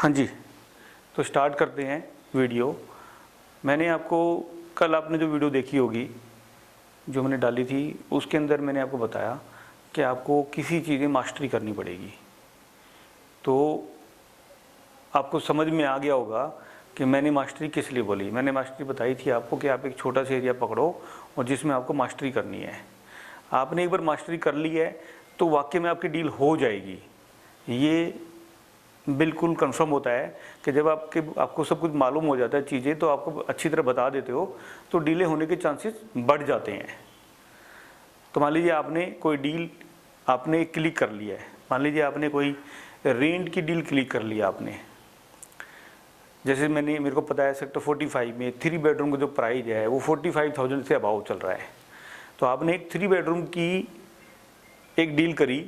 हाँ जी, तो स्टार्ट करते हैं वीडियो। मैंने आपको कल आपने जो वीडियो देखी होगी, जो मैंने डाली थी, उसके अंदर मैंने आपको बताया कि आपको किसी चीज़ में मास्टरी करनी पड़ेगी। तो आपको समझ में आ गया होगा कि मैंने मास्टरी किस लिए बोली। मैंने मास्टरी बताई थी आपको कि आप एक छोटा सा एरिया पकड़ो और जिसमें आपको मास्टरी करनी है। आपने एक बार मास्टरी कर ली है तो वाकई में आपकी डील हो जाएगी। ये बिल्कुल कंफर्म होता है कि जब आपको सब कुछ मालूम हो जाता है चीज़ें, तो आपको अच्छी तरह बता देते हो तो डीले होने के चांसेस बढ़ जाते हैं। तो मान लीजिए आपने कोई डील आपने क्लिक कर लिया है। मान लीजिए आपने कोई रेंट की डील क्लिक कर लिया आपने। जैसे मेरे को पता है सेक्टर 45 में 3 बेडरूम का जो प्राइस है वो 45,000 से अबाव चल रहा है। तो आपने एक 3 बेडरूम की एक डील करी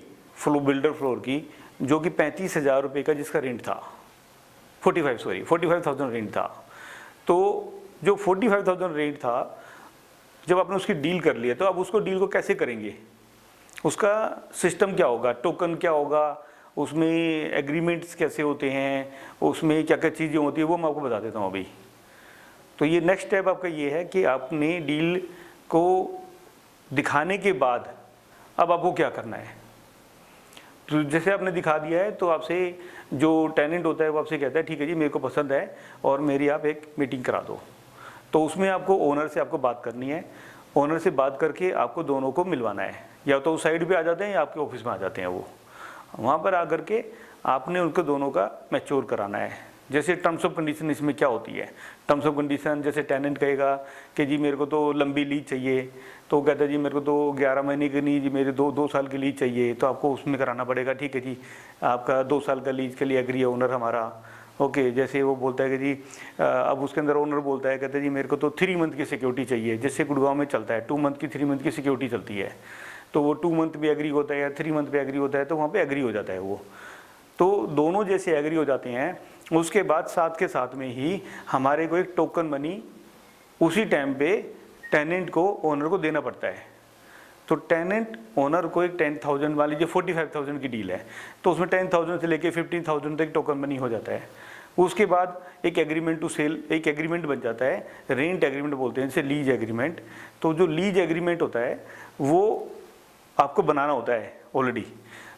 बिल्डर फ्लोर की, जो कि 35,000 रुपये का जिसका रेंट था, 45,000 रेंट था। तो जो 45,000 रेंट था, जब आपने उसकी डील कर लिया तो अब उसको डील को कैसे करेंगे, उसका सिस्टम क्या होगा, टोकन क्या होगा, उसमें एग्रीमेंट्स कैसे होते हैं, उसमें क्या क्या चीज़ें होती है, वो मैं आपको बता देता हूँ अभी। तो ये नेक्स्ट स्टेप आपका ये है कि आपने डील को दिखाने के बाद अब आपको क्या करना है। तो जैसे आपने दिखा दिया है तो आपसे जो टेनेंट होता है वो आपसे कहता है ठीक है जी मेरे को पसंद है और मेरी आप एक मीटिंग करा दो। तो उसमें आपको ओनर से आपको बात करनी है। ओनर से बात करके आपको दोनों को मिलवाना है, या तो उस साइड पे आ जाते हैं या आपके ऑफिस में आ जाते हैं। वो वहाँ पर आकर के आपने उनको दोनों का मैच्योर कराना है। जैसे टर्म्स ऑफ कंडीशन इसमें क्या होती है, टर्म्स ऑफ कंडीशन जैसे टेनेंट कहेगा कि जी मेरे को तो लंबी लीज चाहिए, तो कहता है जी मेरे को तो 11 महीने की नहीं जी, मेरे 2 साल की लीज चाहिए, तो आपको उसमें कराना पड़ेगा। ठीक है जी, आपका 2 साल का लीज के लिए एग्री है ओनर हमारा। ओके, जैसे वो बोलता है कि जी अब उसके अंदर ओनर बोलता है, कहता है जी मेरे को तो 3 मंथ की सिक्योरिटी चाहिए। जैसे गुड़गांव में चलता है 2 मंथ की 3 मंथ की सिक्योरिटी चलती है, तो वो 2 मंथ भी एग्री होता है या 3 मंथ पे एग्री होता है, तो वहाँ पे एग्री हो जाता है वो। तो दोनों जैसे एग्री हो जाते हैं, उसके बाद साथ के साथ में ही हमारे को एक टोकन मनी उसी टाइम पे टेनेंट को ओनर को देना पड़ता है। तो टेनेंट ओनर को एक 10,000 वाली जो 45,000 की डील है, तो उसमें 10,000 से लेके 15,000 तक टोकन मनी हो जाता है। उसके बाद एक एग्रीमेंट टू सेल, एक एग्रीमेंट बन जाता है, रेंट एग्रीमेंट बोलते हैं, जैसे लीज एग्रीमेंट। तो जो लीज एग्रीमेंट होता है वो आपको बनाना होता है ऑलरेडी।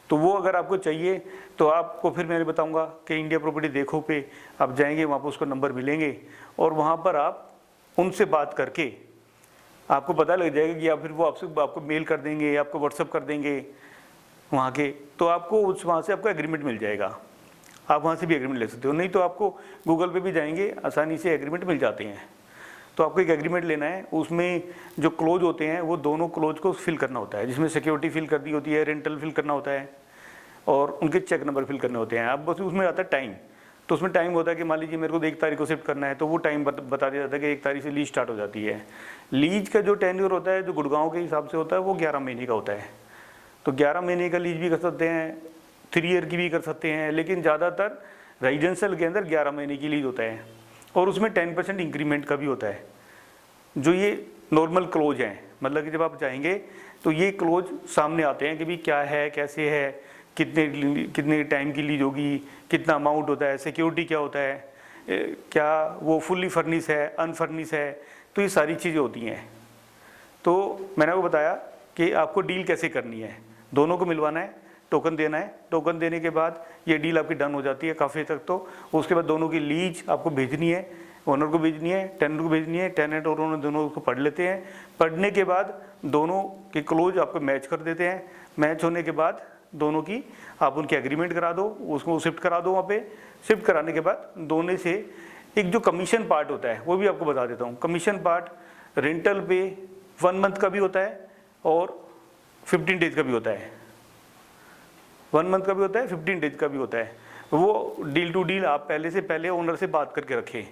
तो वो अगर आपको चाहिए तो आपको फिर मैं बताऊंगा कि इंडिया प्रॉपर्टी देखो पे आप जाएंगे, वहाँ पर उसका नंबर मिलेंगे और वहाँ पर आप उनसे बात करके आपको पता लग जाएगा कि या फिर वो आपको मेल कर देंगे, आपको व्हाट्सअप कर देंगे वहाँ के, तो आपको वहाँ से आपको एग्रीमेंट मिल जाएगा। आप वहाँ से भी एग्रीमेंट ले सकते हो, नहीं तो आपको गूगल पे भी जाएंगे, आसानी से एग्रीमेंट मिल जाते हैं। तो आपको एक एग्रीमेंट लेना है, उसमें जो क्लोज होते हैं वो दोनों क्लोज को फिल करना होता है, जिसमें सिक्योरिटी फिल कर दी होती है, रेंटल फिल करना होता है और उनके चेक नंबर फिल करने होते हैं। अब बस उसमें आता है टाइम। तो उसमें टाइम होता है कि मान लीजिए मेरे को 1 तारीख को शिफ्ट करना है, तो वो टाइम बता दिया जाता है कि 1 तारीख से लीज स्टार्ट हो जाती है। लीज का जो टेन्योर होता है जो गुड़गांव के हिसाब से होता है वो 11 महीने का होता है। तो 11 महीने का लीज भी कर सकते हैं, 3 ईयर की भी कर सकते हैं, लेकिन ज़्यादातर रेजिडेंशियल के अंदर 11 महीने की लीज होता है और उसमें 10% इंक्रीमेंट का भी होता है। जो ये नॉर्मल क्लोज हैं, मतलब कि जब आप जाएंगे तो ये क्लोज सामने आते हैं कि भाई क्या है, कैसे है, कितने टाइम की लीज होगी, कितना अमाउंट होता है, सिक्योरिटी क्या होता है, क्या वो फुल्ली फर्निश है, अनफर्निश है, तो ये सारी चीज़ें होती हैं। तो मैंने आपको बताया कि आपको डील कैसे करनी है, दोनों को मिलवाना है, टोकन देना है। टोकन देने के बाद ये डील आपकी डन हो जाती है काफ़ी तक। तो उसके बाद दोनों की लीज आपको भेजनी है, ओनर को भेजनी है, टेनेंट को भेजनी है। टेनेंट और ओनर दोनों उसको पढ़ लेते हैं। पढ़ने के बाद दोनों के क्लोज आपको मैच कर देते हैं। मैच होने के बाद दोनों की आप उनकी एग्रीमेंट करा दो, उसको शिफ्ट करा दो। वहाँ पे शिफ्ट कराने के बाद दोनों से एक जो कमीशन पार्ट होता है वो भी आपको बता देता हूँ। कमीशन पार्ट रेंटल पे 1 मंथ का भी होता है और 15 डेज का भी होता है। 1 मंथ का भी होता है, 15 डेज का भी होता है। वो डील टू डील आप पहले ओनर से बात करके रखें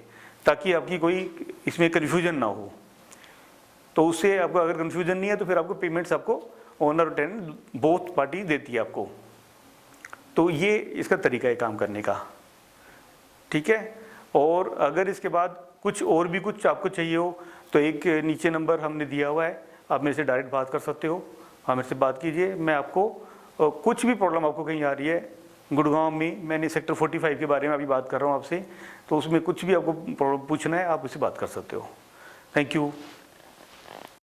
ताकि आपकी कोई इसमें कन्फ्यूजन ना हो। तो उससे आपको अगर कन्फ्यूजन नहीं है तो फिर आपको पेमेंट्स आपको ओनर और टेनेंट बोथ पार्टी देती है आपको। तो ये इसका तरीका है काम करने का, ठीक है। और अगर इसके बाद कुछ और भी कुछ आपको चाहिए हो तो एक नीचे नंबर हमने दिया हुआ है, आप मेरे से डायरेक्ट बात कर सकते हो। हाँ, मेरे से बात कीजिए। मैं आपको कुछ भी प्रॉब्लम आपको कहीं आ रही है गुड़गांव में मैंने सेक्टर 45 के बारे में अभी बात कर रहा हूँ आपसे, तो उसमें कुछ भी आपको पूछना है आप उससे बात कर सकते हो। Thank you.